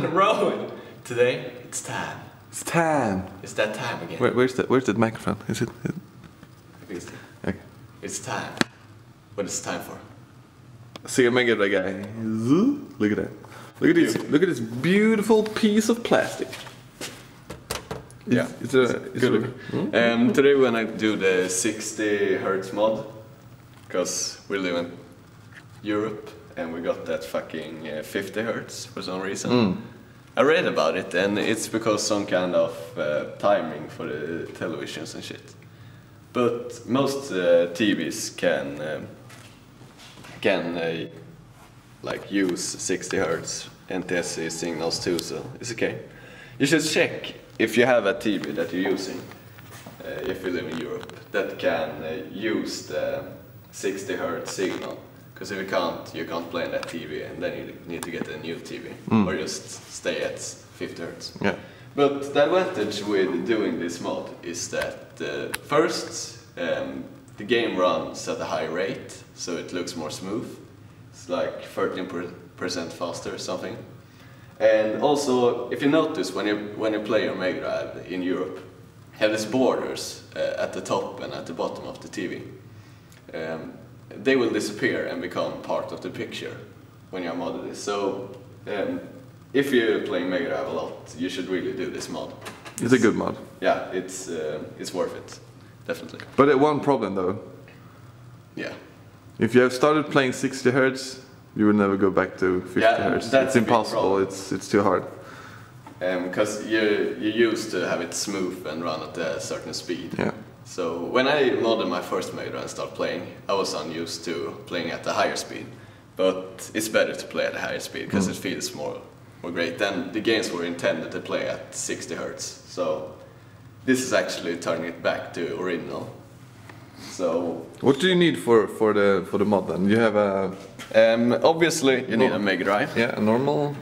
Rowan. Rowan. Today it's time. It's time. It's that time again. Where's that microphone? Is it? Okay. It's time. What is it time for? Sega Mega Drive guy. Look at that. Look at this beautiful piece of plastic. Yeah. It's good. Today we're gonna do the 60 Hz mod, because we live in Europe and we got that fucking 50 Hz for some reason. I read about it, and it's because some kind of timing for the televisions and shit. But most TVs can like use 60 Hz NTSC signals too, so it's okay. You should check if you have a TV that you're using, if you live in Europe, that can use the 60 Hz signal. Because if you can't play on that TV, and then you need to get a new TV, or just stay at 50 Hz. Yeah. But the advantage with doing this mod is that first, the game runs at a high rate, so it looks more smooth. It's like 13% faster or something. And also, if you notice when you play your Mega Drive in Europe, you have these borders at the top and at the bottom of the TV. They will disappear and become part of the picture when you modded this. So, if you're playing Mega Drive a lot, you should really do this mod. It's a good mod. Yeah, it's worth it, definitely. But one problem though. Yeah. If you have started playing 60 Hz, you will never go back to 50 Hz. That's it's impossible. It's too hard. Because you used to have it smooth and run at a certain speed. Yeah. So when I modded my first Mega Drive and started playing, I was unused to playing at a higher speed. But it's better to play at a higher speed because it feels more great. Then the games were intended to play at 60 Hz. So this is actually turning it back to original. So what do you need for the mod then? You have a obviously you need a Mega Drive. Yeah, a normal.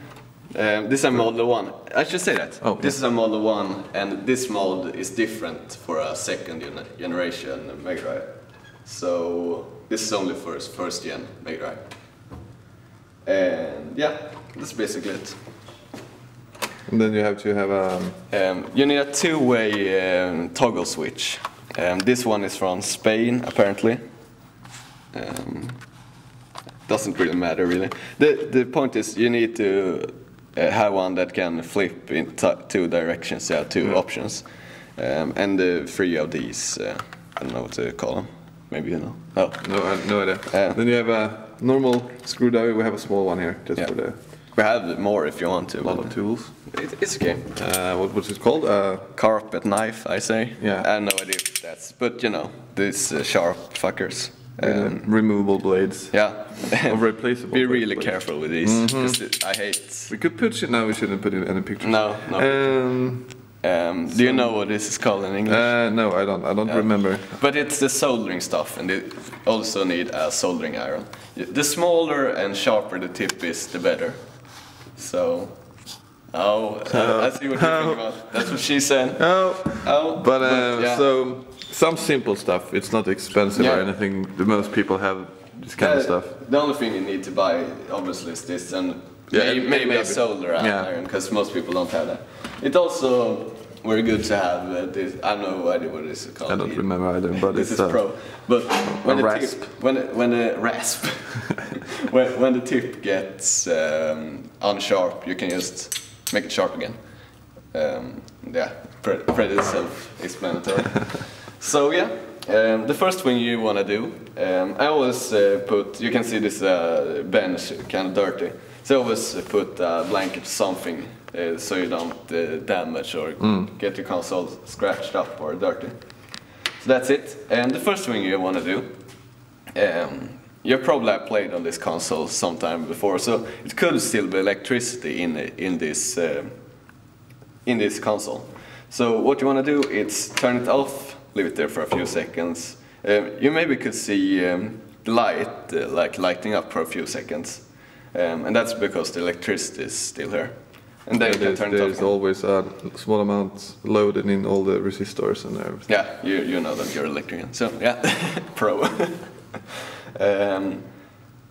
This is a Model 1. I should say that. Oh, this is a Model 1, and this mod is different for a second generation Mega Drive. So this is only for first gen Mega Drive. And yeah, that's basically it. And then you have to have a... you need a two-way toggle switch. This one is from Spain, apparently. Doesn't really matter, really. The point is you need to have one that can flip in two directions, two options. And three of these, I don't know what to call them. Maybe you know. Oh. No idea. Then you have a normal screwdriver. We have a small one here, just for the... We have more if you want to. A lot of tools. It's okay. What's it called? Carpet knife, I say. Yeah. I have no idea if that's... But you know, these sharp fuckers. Removable blades. Yeah. Or replaceable. Be really careful with these, because I hate... We could put it... No, we shouldn't put in any pictures. No. Do you know what this is called in English? No, I don't remember. But it's the soldering stuff, and you also need a soldering iron. The smaller and sharper the tip is, the better. So... I see what you're thinking about. That's what she said. But yeah. So... Some simple stuff, it's not expensive or anything. The most people have this kind of stuff. The only thing you need to buy, obviously, is this, and maybe a solder iron, because most people don't have that. It's also very good to have this. I have no idea what this is called. I don't remember either, but this it's is pro. But when the rasp. tip, when the rasp, when the tip gets unsharp, you can just make it sharp again. Yeah, pretty self-explanatory. So yeah, the first thing you want to do, I always put, you can see this bench kind of dirty, so I always put a blanket or something so you don't damage or get your console scratched up or dirty. So that's it. And the first thing you want to do, you probably have played on this console sometime before, so it could still be electricity in this console. So what you want to do is turn it off. Leave it there for a few seconds. You maybe could see the light like lighting up for a few seconds, and that's because the electricity is still here. And then you can turn it off. There's always a small amount loaded in all the resistors and everything. Yeah, you know that you're electrician, so yeah, pro.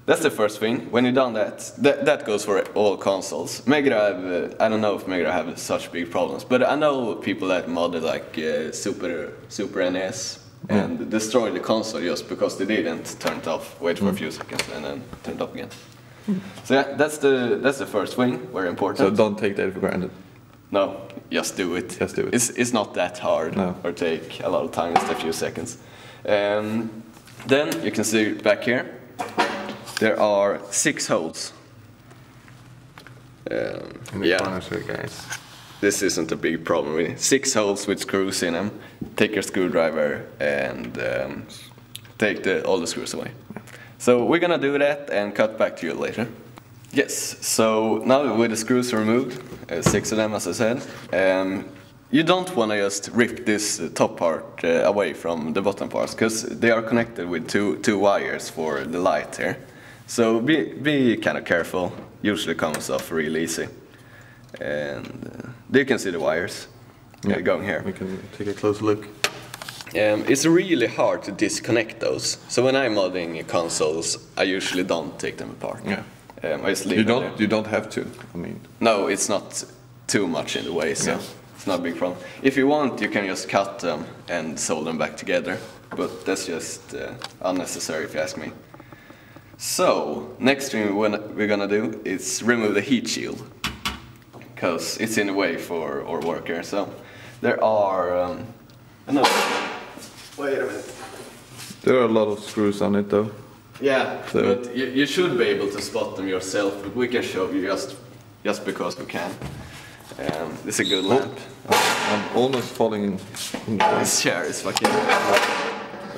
that's the first thing. When you're done that goes for all consoles. Mega Drive, I don't know if Mega Drive have such big problems, but I know people that modded like Super NES and destroyed the console just because they didn't turn it off, wait for a few seconds, and then turn it off again. So yeah, that's the first thing, very important. So don't take that for granted. No, just do it. Just do it. It's not that hard or take a lot of time, just a few seconds. Then you can see back here, there are 6 holes. Guys. This isn't a big problem really. 6 holes with screws in them. Take your screwdriver and take all the screws away. So we're gonna do that and cut back to you later. Yes, so now with the screws removed, 6 of them as I said, you don't want to just rip this top part away from the bottom parts, because they are connected with two wires for the light here. So be kind of careful, usually comes off real easy. And there you can see the wires going here. We can take a close look. It's really hard to disconnect those. So when I'm modding consoles, I usually don't take them apart. Yeah. I just leave them there. You don't have to. I mean. No, it's not too much in the way, so it's not a big problem. If you want, you can just cut them and solder them back together, but that's just unnecessary if you ask me. So next thing we're gonna do is remove the heat shield, because it's in the way for our work here. So there are wait a minute. There are a lot of screws on it though. Yeah, so. But you should be able to spot them yourself, but we can show you just because we can. It's a good lamp. I'm almost falling in. This chair is fucking...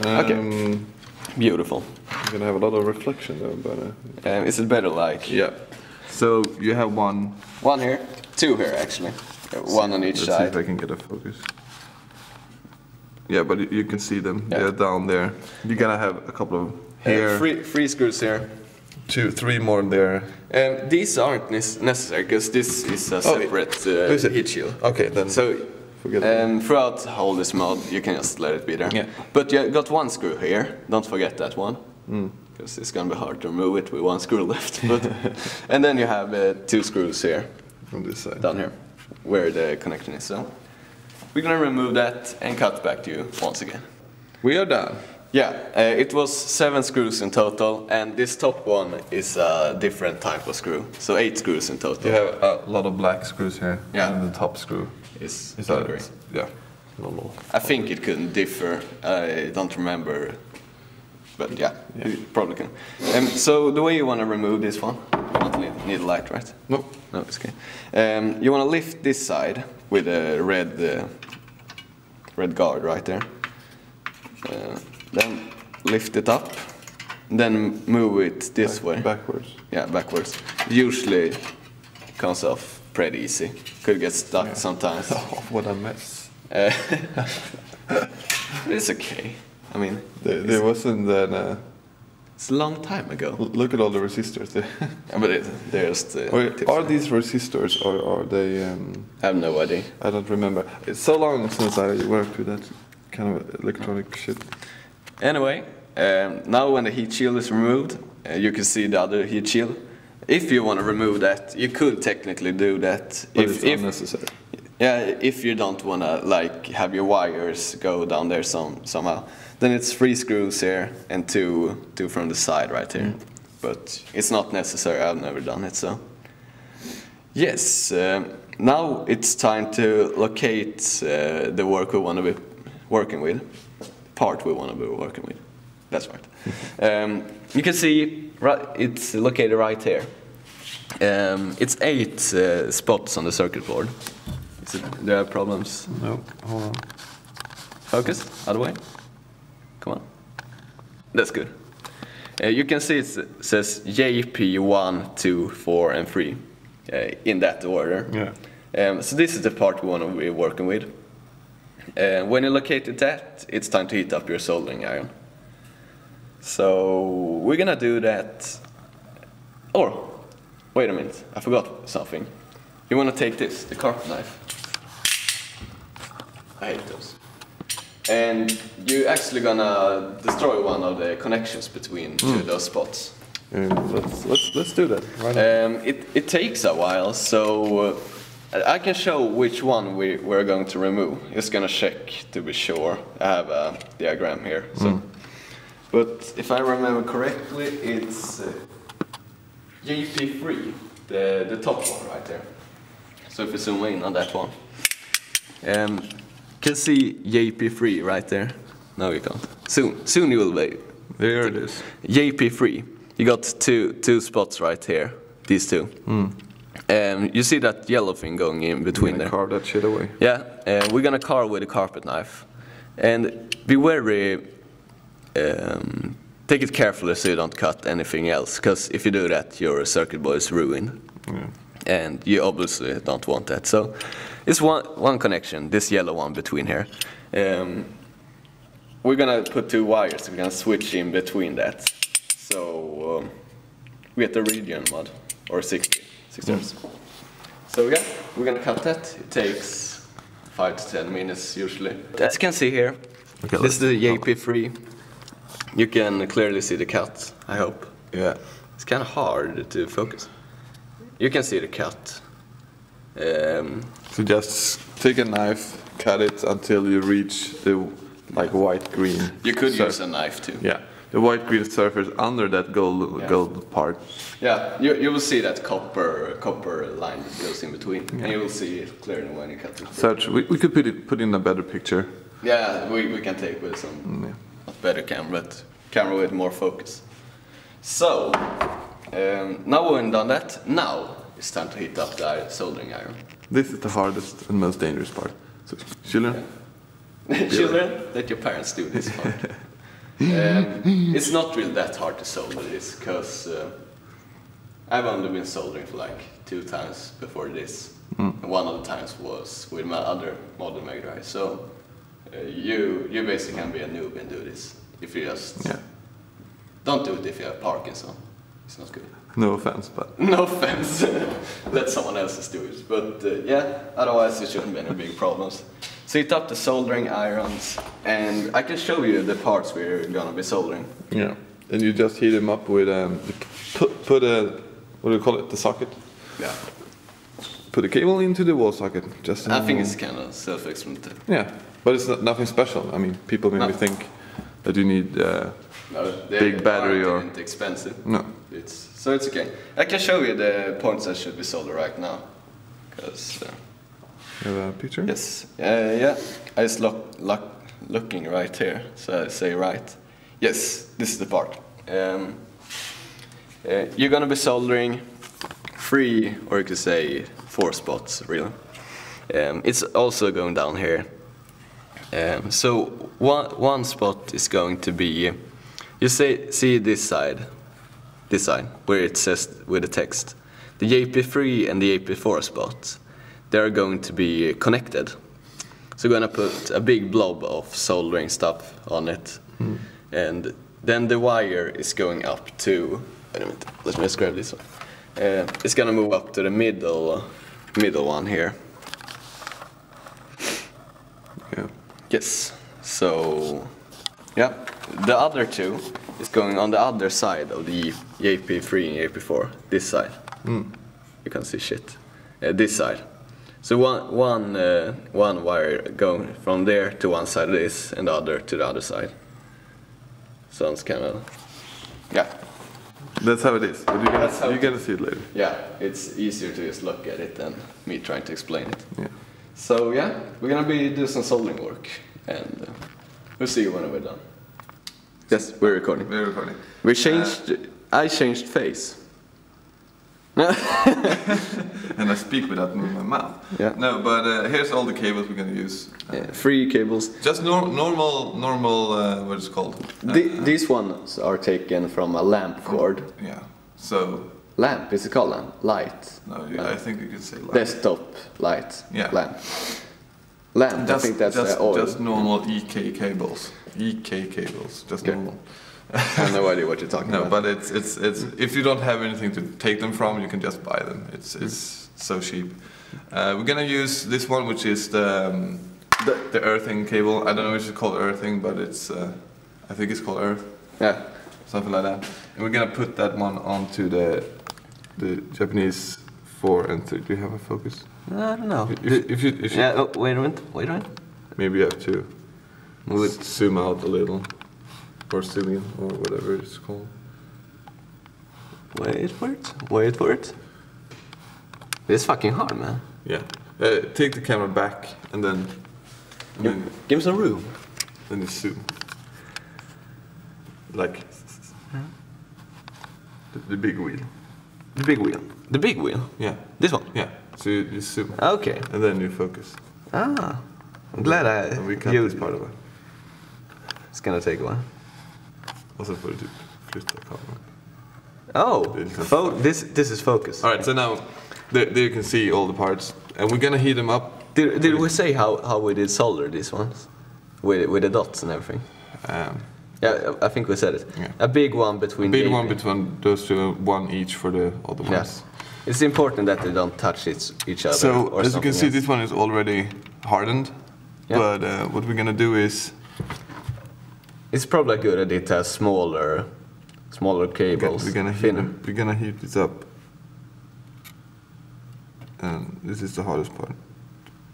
okay. Beautiful. You're gonna have a lot of reflection though, but... is it better like... Yeah. So you have one... One here. 2 here actually. One on each side. Let's see if I can get a focus. Yeah, but you can see them. Yeah. They're down there. You're gonna have a couple of here. 3 screws here. 2, 3 more there. These aren't necessary because this is a separate heat shield. Okay, then. So forget it. throughout all this mod, you can just let it be there. Yeah. But you got 1 screw here. Don't forget that one, because it's gonna be hard to remove it with 1 screw left. But and then you have 2 screws here. On this side. Down here, where the connection is. So we're gonna remove that and cut back to you once again. We are done. Yeah, it was 7 screws in total, and this top one is a different type of screw. So 8 screws in total. You have a lot of black screws here. Yeah. And the top screw is gray. Yeah. Normal. I think it could differ. I don't remember, but yeah, you probably can. So the way you want to remove this one, you don't need a light, right? No. No, it's okay. You want to lift this side with a red guard right there. Then lift it up, then move it this way. Backwards. Yeah, backwards. Usually comes off pretty easy. Could get stuck sometimes. Oh, what a mess. It's okay. I mean, there wasn't that. It's a long time ago. Look at all the resistors there. Yeah, but they're just. Are these resistors or are they? I have no idea. I don't remember. It's so long since I worked with that kind of electronic shit. Anyway, now when the heat shield is removed, you can see the other heat shield. If you want to remove that, you could technically do that. But it's unnecessary. Yeah, if you don't want to like have your wires go down there somehow. Then it's 3 screws here and two from the side right here. But it's not necessary, I've never done it, so. Yes, now it's time to locate the work we want to be working with. Part we want to be working with. That's right. You can see it's located right here. It's 8 spots on the circuit board. There are problems? No, hold on. Focus, other way. Come on. That's good. You can see it says JP 1, 2, 4 and 3 in that order. Yeah. So this is the part we want to be working with. When you located that, it's time to heat up your soldering iron. So we're gonna do that. Or, wait a minute, I forgot something. You wanna take this, the carpet knife. I hate those. And you're actually gonna destroy one of the connections between those spots. Let's do that. Right now. It takes a while, so I can show which one we're going to remove. Just gonna check to be sure. I have a diagram here. So, but if I remember correctly, it's JP3, the top one right there. So if you zoom in on that one, you can see JP3 right there. No, you can't. Soon you will be. There it is. JP3. You got two spots right here. These two. You see that yellow thing going in between there. Carve that shit away. Yeah, we're gonna carve with a carpet knife, and be very take it carefully so you don't cut anything else. Because if you do that, your circuit board is ruined, and you obviously don't want that. So it's one connection, this yellow one between here. We're gonna put two wires. We're gonna switch in between that. So we get the region mod or 60 hertz. So yeah, we're gonna cut that. It takes 5 to 10 minutes usually. As you can see here, this is the JP3. You can clearly see the cut, I hope. Yeah. It's kind of hard to focus. You can see the cut. So just take a knife, cut it until you reach the white-green. You could use a knife too. Yeah. The white-green surface under that gold part. Yeah, you will see that copper line that goes in between, and you will see it clearly when you cut it. Such we could put in a better picture. Yeah, we can take with some not better camera, but camera with more focus. So now we've done that. Now it's time to heat up the soldering iron. This is the hardest and most dangerous part. So, children, children, let your parents do this part. It's not really that hard to solder this, because I've only been soldering for like 2 times before this. And one of the times was with my other model Mega Drive. So you basically can be a noob and do this if you just don't do it if you have Parkinson. It's not good. No offense, but no offense. Let someone else do it. But yeah, otherwise it shouldn't be any big problems. So heat up the soldering irons, and I can show you the parts we're gonna be soldering. Yeah, and you just heat them up with put a what do you call it? The socket. Yeah. Put a cable into the wall socket. Just. I think it's kind of self-explanatory. Yeah, but it's nothing special. I mean, people maybe think that you need big battery or. It's expensive. No. So it's okay. I can show you the points that should be soldered right now, because. You have a picture? Yes. Yeah. I just looking right here, so I say right. Yes, this is the part. You're gonna be soldering 3, or you could say 4 spots, really. It's also going down here. So one spot is going to be, you see this side where it says with the text, the JP3 and the JP4 spot. They're going to be connected. So we're gonna put a big blob of soldering stuff on it. And then the wire is going up to, wait a minute, let me just grab this one. It's gonna move up to the middle one here. Yeah. Yes, so, yeah. The other 2 is going on the other side of the JP3 and JP4, this side. You can't see shit. This side. So one wire going from there to one side of this, and the other to the other side. Sounds kind of, yeah. That's how it is. But you're gonna see it later. Yeah, it's easier to just look at it than me trying to explain it. Yeah. So yeah, we're gonna be doing some soldering work, and we'll see you when we're done. Yes, we're recording. We're recording. We changed. I changed face. And I speak without moving my mouth. Yeah. No, but here's all the cables we're gonna use. 3 cables. Just normal. What is it called? These ones are taken from a lamp cord. Yeah. So. Lamp? Is it called lamp? Light? No, I think you could say light. Desktop light. Yeah. Lamp. Lamp. I think that's oil. Just normal EK cables. EK cables. Just normal. I have no idea what you're talking about. No, but it's if you don't have anything to take them from, you can just buy them. It's so cheap. We're gonna use this one, which is the earthing cable. I don't know if it's called earthing, but it's I think it's called earth. Yeah. something like that. And we're gonna put that one onto the Japanese 4 and 3. Do you have a focus? I don't know. If you yeah. Oh, wait a minute. maybe you have to zoom out a little, or zoom in, or whatever it's called. Wait for it. It's fucking hard, man. Yeah. Take the camera back and then Give me some room. Then you zoom. Like the big wheel. The big wheel? Yeah. This one? Yeah. So you zoom. Okay. And then you focus. Ah. I'm glad and we cut this part of it. It's gonna take a while. Also får du typ flytta kameran. Oh! This is focus. Alright, so now there you can see all the parts. And we're gonna heat them up. Did we say how we did solder these ones? With the dots and everything? Yeah, I think we said it. Yeah. A big one between a big one between those two, one each for the other ones. Yes. It's important that they don't touch each other. So, or as you can see, else. this one is already hardened. Yeah. But what we're gonna do is... It's probably a good idea to have smaller cables. We're gonna heat this up. And this is the hardest part.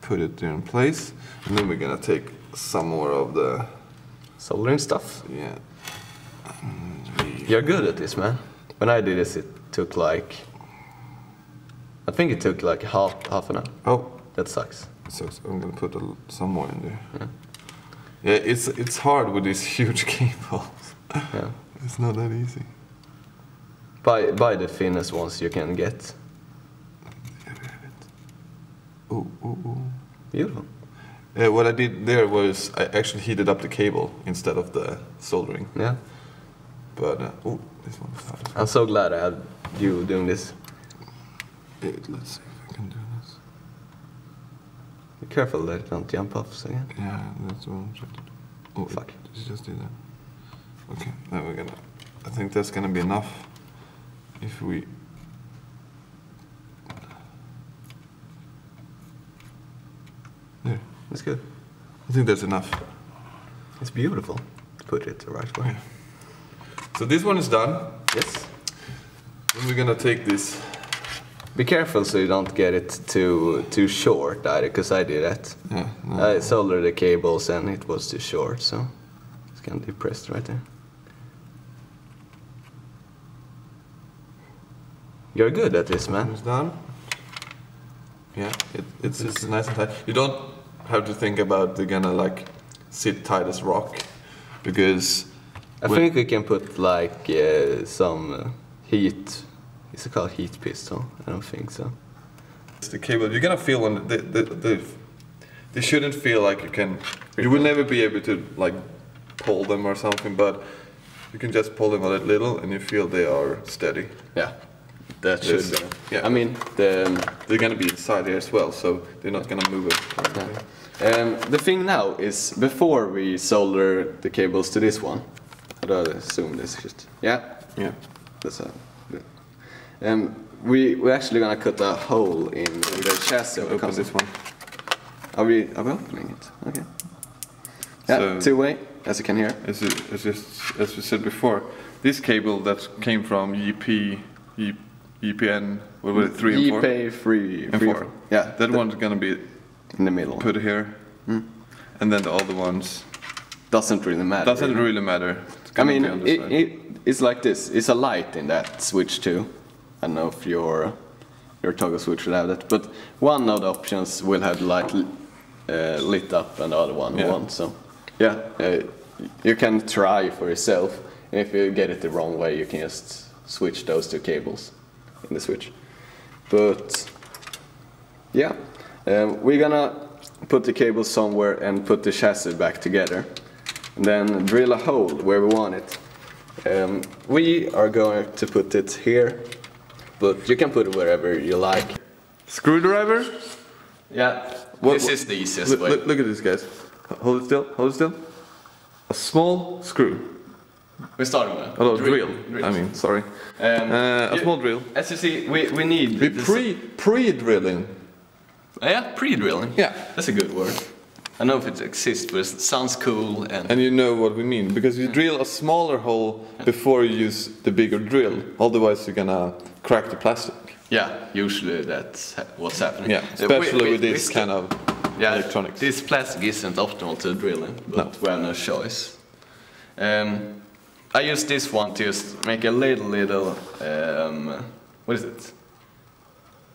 Put it there in place. And then we're gonna take some more of the... soldering stuff? Yeah. You're good at this, man. When I did this, it took like... I think it took like half an hour. Oh. That sucks. So I'm gonna put some more in there. Yeah, it's hard with these huge cables. Yeah. It's not that easy. Buy the thinnest ones you can get. Oh. Beautiful. What I did there was I actually heated up the cable instead of the soldering. Yeah. But this one is hard. I'm so glad I had you doing this. Let's see if I can do this. Be careful that it don't jump off again. Yeah, that's what I'm trying to do. Oh, fuck. Did you just do that? Okay, now we're gonna... I think that's gonna be enough if we... There. That's good. I think that's enough. It's beautiful. Put it the right way. Yeah. So this one is done. Yes. Then we're gonna take this. Be careful so you don't get it too short either, because I did that. Yeah. No. I soldered the cables and it was too short, so it's gonna be pressed right there. You're good at this, man. It's done. Yeah, it's nice and tight. You don't have to think about they're gonna like sit tight as rock, because I think we can put like some heat. Is it called heat pistol? I don't think so. It's the cable. You're gonna feel when they shouldn't feel like you can. You will never be able to like pull them or something, but you can just pull them a little, and you feel they are steady. Yeah, that should be. Yeah. I mean, they're gonna be inside here as well, so they're not gonna move it. Yeah. The thing now is, before we solder the cables to this one, how do I zoom this? Just yeah. That's a. We're actually gonna cut a hole in the chassis. Open this one. Are we opening it? Okay. Yeah, So, two-way, as you can hear. As we said before, this cable that came from EPN, what was it, 3 and 4? EP 3 and 4. Yeah, that one's gonna be in the middle. Put here, and then the other ones doesn't really matter. Doesn't really matter. I mean, it's like this. It's a light in that switch too. I don't know if your toggle switch will have that, but one of the options will have the light lit up and the other one won't. So yeah, you can try for yourself. And if you get it the wrong way, you can just switch those two cables in the switch. But yeah, we're gonna put the cable somewhere and put the chassis back together, and then drill a hole where we want it. We are going to put it here. But you can put it wherever you like. Screwdriver? Yeah, this is the easiest way. Look at this, guys. Hold it still, hold it still. A small screw. We're starting with a drill. I mean, sorry. A small drill. As you see, we need... Pre-drilling. Yeah, pre-drilling. Yeah. That's a good word. I know if it exists, but it sounds cool And you know what we mean, because you drill a smaller hole before you use the bigger drill. Otherwise, you're gonna crack the plastic. yeah, usually that's what's happening. Yeah, especially with this kind of electronics. This plastic isn't optimal to drilling, but we have no choice. I use this one to just make a little what is it?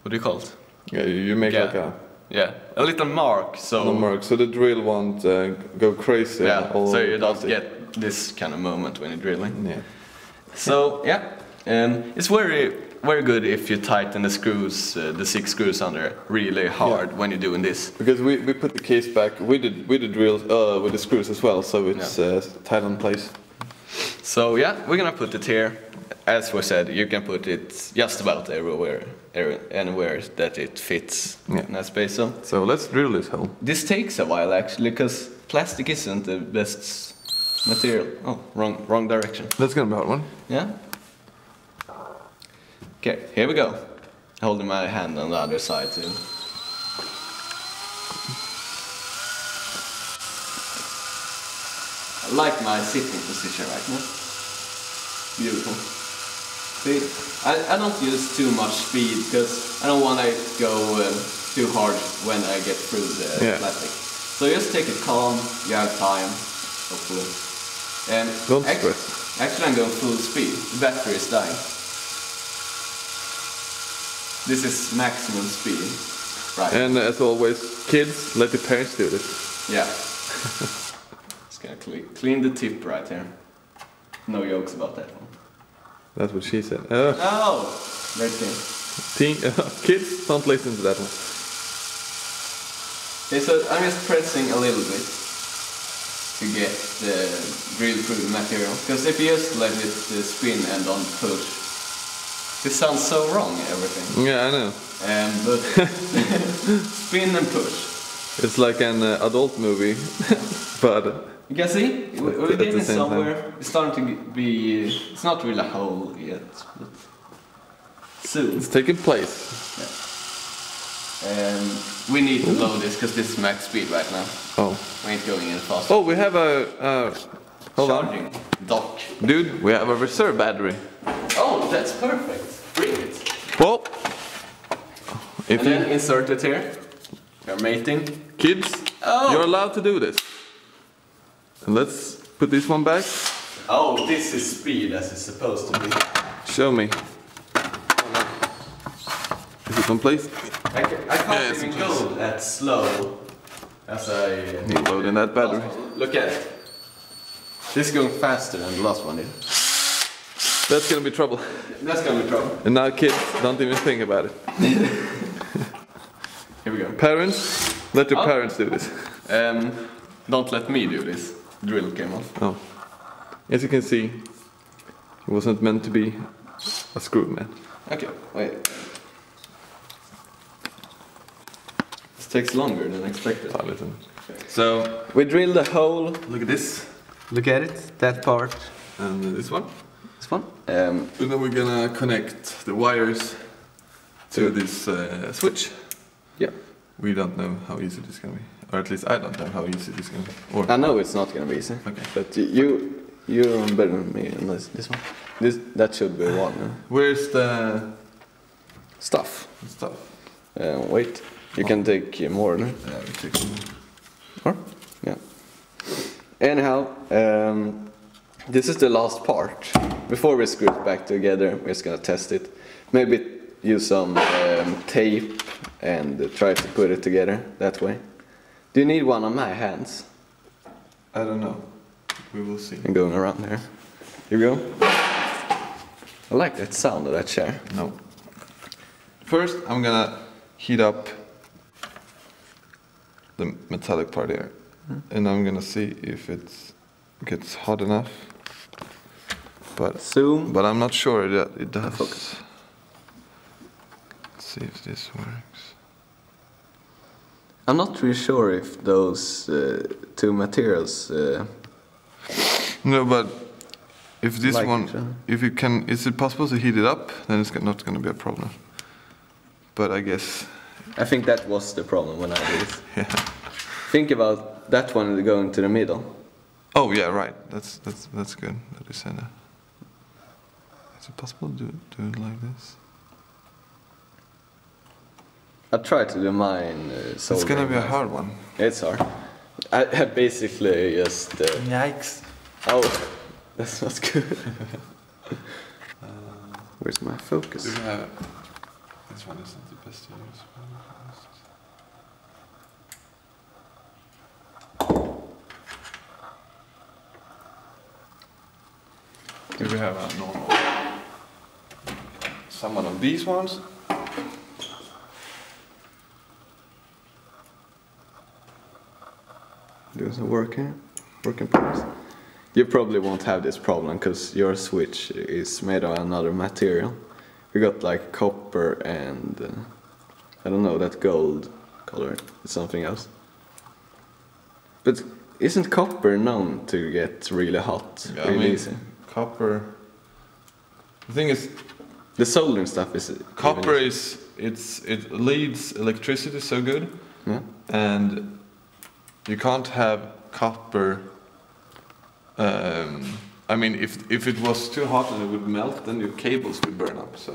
What do you call it? Yeah, you make like a little mark, so the drill won't go crazy. Yeah, so you don't get this kind of moment when you're drilling. Yeah. So yeah, it's very good if you tighten the screws, the 6 screws under really hard when you're doing this. Because we put the case back with the drills, with the screws as well, so it's tight on place. So yeah, we're gonna put it here. As we said, you can put it just about everywhere, anywhere that it fits in that space. So let's drill this hole. This takes a while actually, because plastic isn't the best material. Oh, wrong direction. That's gonna be a hard one. Yeah. Okay, here we go. Holding my hand on the other side too. I like my sitting position right now. Beautiful. See, I don't use too much speed because I don't want to go too hard when I get through the plastic. So just take it calm, you have time, hopefully. Don't stress. Actually I'm going full speed, the battery is dying. This is maximum speed. Right. And as always, kids, let the parents do this. Yeah. Just gonna clean the tip right here. No jokes about that one. That's what she said. Oh! Great thing. Kids, don't listen to that one. Okay, so I'm just pressing a little bit to get the drill through the material. Because if you just let it spin and don't push, it sounds so wrong, everything. Yeah, I know. But spin and push. It's like an adult movie, but... You can see, we're getting somewhere. It's starting to be, it's not really a hole yet, but soon. It's taking place. Yeah. We need to load this because this is max speed right now. Oh. We ain't going in fast. Oh, we have a charging dock. Dude, we have a reserve battery. Oh, that's perfect. Bring it. Well, if and then insert it here. You're mating. Kids, you're allowed to do this. And let's put this one back. Oh, this is speed as it's supposed to be. Show me. Is it on place? I can't even go that slow as I... Loading that battery. Look at it. This is going faster than the last one did. That's gonna be trouble. That's gonna be trouble. And now kids, don't even think about it. Here we go. Parents, let your parents do this. Don't let me do this. Drill came off. Oh. As you can see, it wasn't meant to be a screw, man. Okay, wait. This takes longer than expected. Oh, listen. So, we drilled a hole. Look at this. Look at it, that part. And this one. This one. And then we're gonna connect the wires to this switch. Yeah. We don't know how easy this is gonna be. Or at least I don't know how easy this is gonna be. Or I know it's not gonna be easy. Okay. But you're better than me on this one. That should be one. Where's the stuff? Wait, you can take more. No? Yeah, we take some. Or? Yeah. Anyhow, this is the last part. Before we screw it back together, we're just gonna test it. Maybe use some tape and try to put it together that way. Do you need one on my hands? I don't know. We will see. I'm going around here. Here we go. I like that sound of that chair. No. First, I'm gonna heat up the metallic part here. And I'm gonna see if it gets hot enough. But I'm not sure that it does. Focus. Let's see if this works. I'm not really sure if those two materials... No, but if this like one, if you can, is it possible to heat it up? Then it's not going to be a problem. But I guess... I think that was the problem when I did it. Yeah. Think about that one going to the middle. Oh yeah, right. That's good that you said that. Is it possible to do it like this? I tried to do mine. It's gonna be a hard one. It's hard. I basically just. Yikes! Oh, that's not good. Where's my focus? Do we have? This one isn't the best to use. Here we have a normal. Someone of these ones. There's a working progress. You probably won't have this problem because your switch is made of another material. We got like copper and I don't know, that gold color. It's something else. But isn't copper known to get really hot? Yeah, really easy? Copper. The thing is, the soldering stuff is. Copper it leads electricity so good, yeah. And you can't have copper. I mean, if it was too hot and it would melt, then your cables would burn up. So,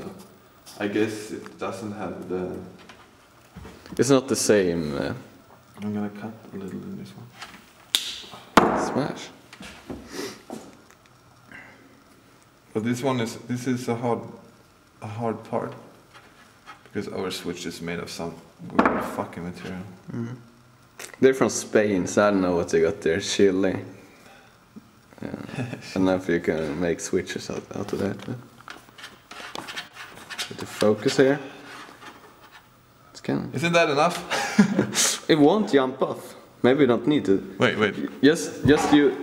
I guess it doesn't have the. It's not the same. I'm gonna cut a little in this one. Smash. But this is a hard part because our switch is made of some weird fucking material. Mm. They're from Spain, so I don't know what they got there. Chile. Yeah. I don't know if you can make switches out of that. But put the focus here. It's kind of. Isn't that enough? It won't jump off. Maybe you don't need to. Wait. Just you.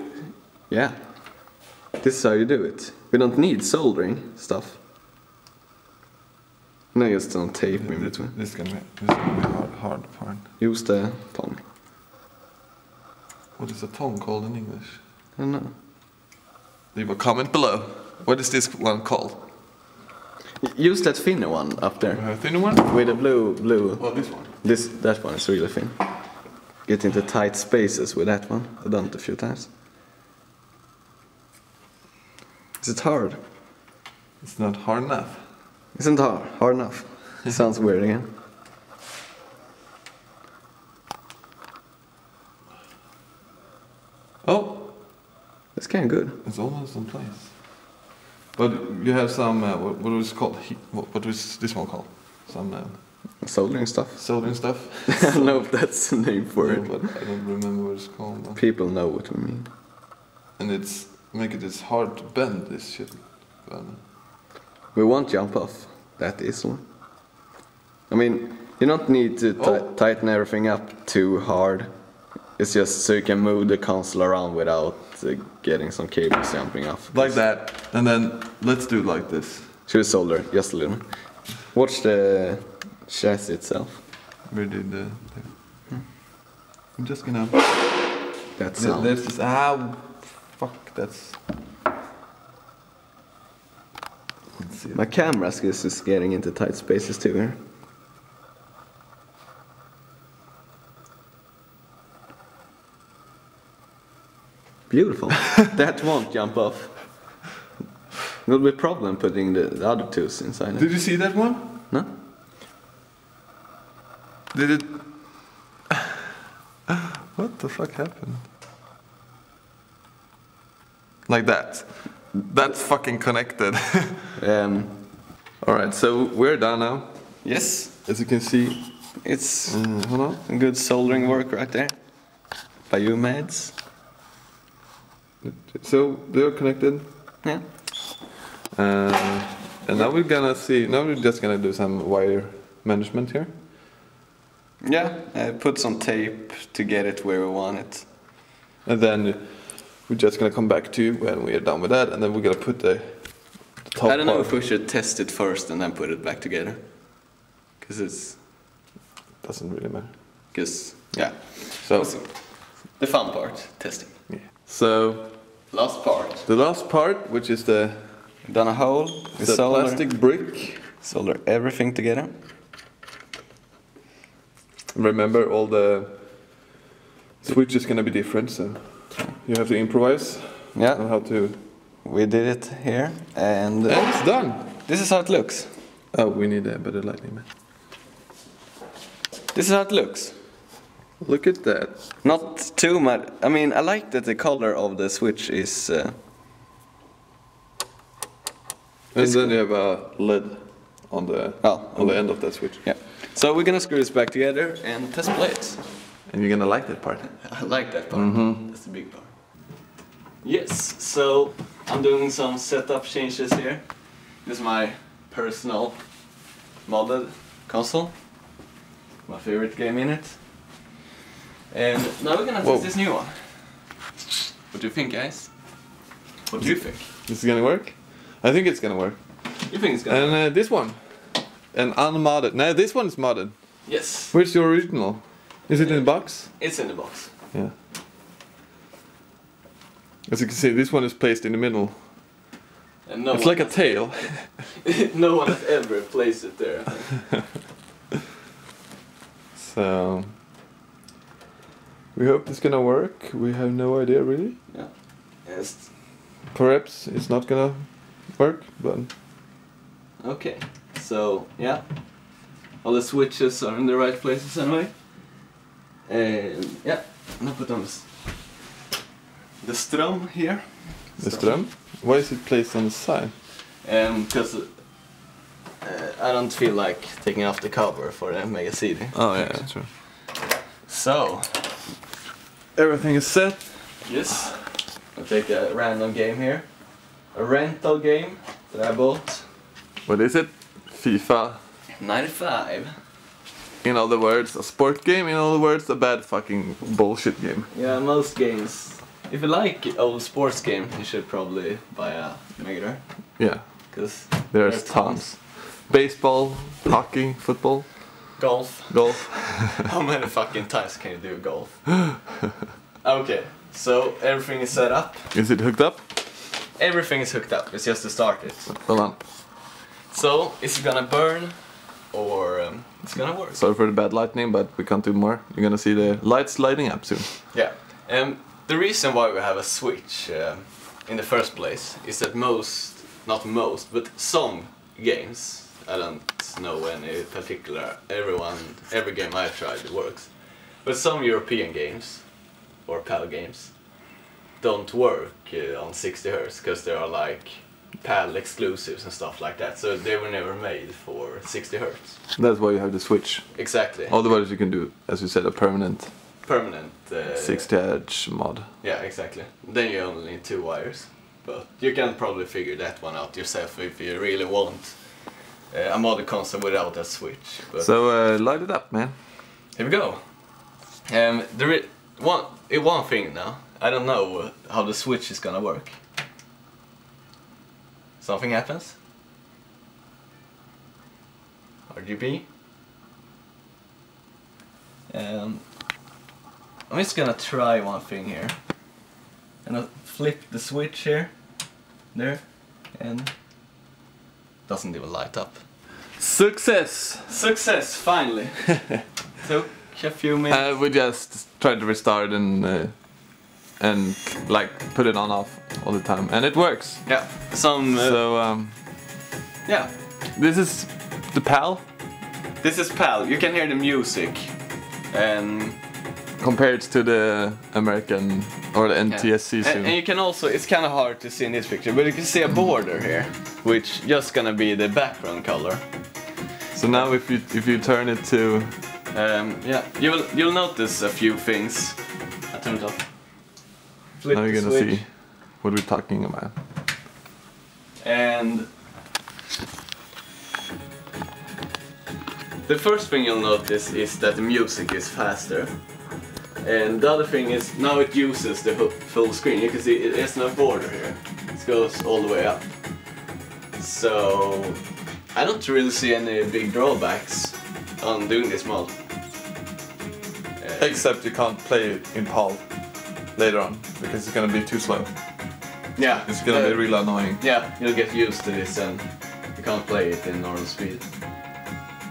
Yeah. This is how you do it. We don't need soldering stuff. No, just don't tape in between. This is gonna be hard part. Use the tongue. What is a tongue called in English? I don't know. Leave a comment below. What is this one called? Use that thinner one up there. A thinner one? With the blue. Oh, this one. That one is really thin. Get into tight spaces with that one. I've done it a few times. Is it hard? It's not hard enough. Isn't hard enough? It sounds weird again. Oh! That's kind of good. It's almost in place. But you have some, what was it called? What was this one called? Some soldering stuff. Soldering stuff? I don't know if that's the name for it. But I don't remember what it's called. Though. People know what we mean. And make it hard to bend this shit. We won't jump off that easily. I mean, you don't need to tighten everything up too hard. It's just so you can move the console around without getting some cables jumping off. Like that. And then let's do it like this. Should we solder just a little? Watch the chassis itself. We did I'm just gonna. That sound. There's this. Fuck. That's. Let's see. My camera is just getting into tight spaces too here. Beautiful. That won't jump off. It will be a problem putting the other tools inside. Did you see that one? No? Did it... What the fuck happened? Like that. That's fucking connected. Alright, so we're done now. Yes. As you can see. It's hold on. good soldering work right there. By you, Mads. So they're connected. Yeah. And now we're gonna see. Now we're just gonna do some wire management here. Yeah, put some tape to get it where we want it. And then we're just gonna come back to you when we are done with that, and then we're gonna put the top I don't know part. if we should test it first and then put it back together. Because it's... Doesn't really matter. Because, yeah. So, the fun part, testing. yeah. So, Last part. the last part, which is the Done a hole. We the solder, plastic brick. solder everything together. Remember all the Switch is gonna be different, so you have to improvise on Yeah, how to. we did it here, and And it's done. this is how it looks. Oh, we need a better lighting, man. This is how it looks. Look at that. Not too much. I mean, I like that the color of the Switch is. And then you have a lid on the end of that switch. Yeah. So we're gonna screw this back together and test play it. And you're gonna like that part. I like that part. That's the big part. Yes. So I'm doing some setup changes here. This is my personal modded console. My favorite game in it. And now we're gonna test this new one. What do you think, guys? What do you think? This is gonna work? I think it's gonna work. You think it's gonna? And this one, an unmodded. No, this one is modded. Yes. Where's your original? Is it in the box? It's in the box. Yeah. As you can see, this one is placed in the middle. And no It's one like a tail. no one has ever placed it there. So we hope it's gonna work. We have no idea really. Yeah. Yes. Perhaps it's not gonna work, but Okay. So yeah, all the switches are in the right places anyway. And yeah, I'm gonna put on the strum here. the strum. Why is it placed on the side? Because I don't feel like taking off the cover for the Mega CD. Oh yeah, that's true. So Everything is set. yes, I'll take a random game here, a rental game that I bought. What is it? FIFA. 95. In other words, a sport game. In other words, a bad fucking bullshit game. Yeah, most games. If you like old sports game, you should probably buy a Mega Drive. Yeah, Because there's tons. Baseball, hockey, football, Golf. golf. How many fucking times can you do golf? Okay, so everything is set up. Is it hooked up? Everything is hooked up. It's just to start it. Hold on. So, is it gonna burn? Or it's gonna work? Sorry for the bad lightning, but we can't do more. You're gonna see the lights lighting up soon. Yeah. The reason why we have a switch in the first place is that not most, but some games, I don't know any particular, every game I've tried it works, but some European games, or PAL games, don't work on 60 Hz because they are like PAL exclusives and stuff like that, so they were never made for 60 Hz. That's why you have the switch. Exactly. Otherwise you can do, as you said, a permanent 60 Hz mod. Yeah, exactly. Then you only need 2 wires. But you can probably figure that one out yourself if you really want a modded console without a switch. But So light it up, man. here we go. One thing now. I don't know how the switch is gonna work. Something happens. RGB. I'm just gonna try one thing here. And I'll flip the switch here. There. And doesn't even light up. Success! Success, finally! Took a few minutes. We just tried to restart and like put it on off all the time, and it works. Yeah, some. Yeah, This is the PAL this is PAL. You can hear the music, and compared to the American or the NTSC soon. and you can also. It's kind of hard to see in this picture, but you can see a border here, which just gonna be the background color. So now if you turn it to Yeah, you'll notice a few things. I turn it off. Flip now you're the gonna switch. see what we're talking about. And the first thing you'll notice is that the music is faster. And the other thing is now it uses the full screen. You can see there's no border here. It goes all the way up. So I don't really see any big drawbacks on doing this mod. Except you can't play it in PAL later on because it's gonna be too slow. Yeah, It's gonna be really annoying. Yeah, you'll get used to this and you can't play it in normal speed.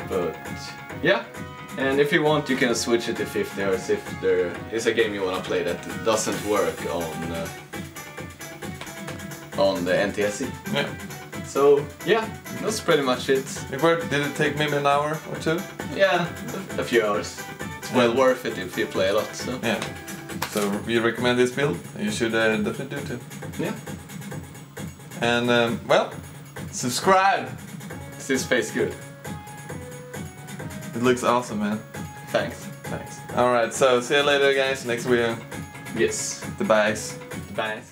But yeah, And if you want, you can switch it to 50 Hz if there is a game you want to play that doesn't work on the NTSC. Yeah. So yeah, that's pretty much it. Did it take maybe an hour or two? Yeah, a few hours. It's well worth it if you play a lot. So yeah. So we recommend this build. You should definitely do too. Yeah. And well, subscribe. This face good. It looks awesome, man. Thanks. Thanks. All right. So see you later, guys. Next video. Yes. The buys. Bye.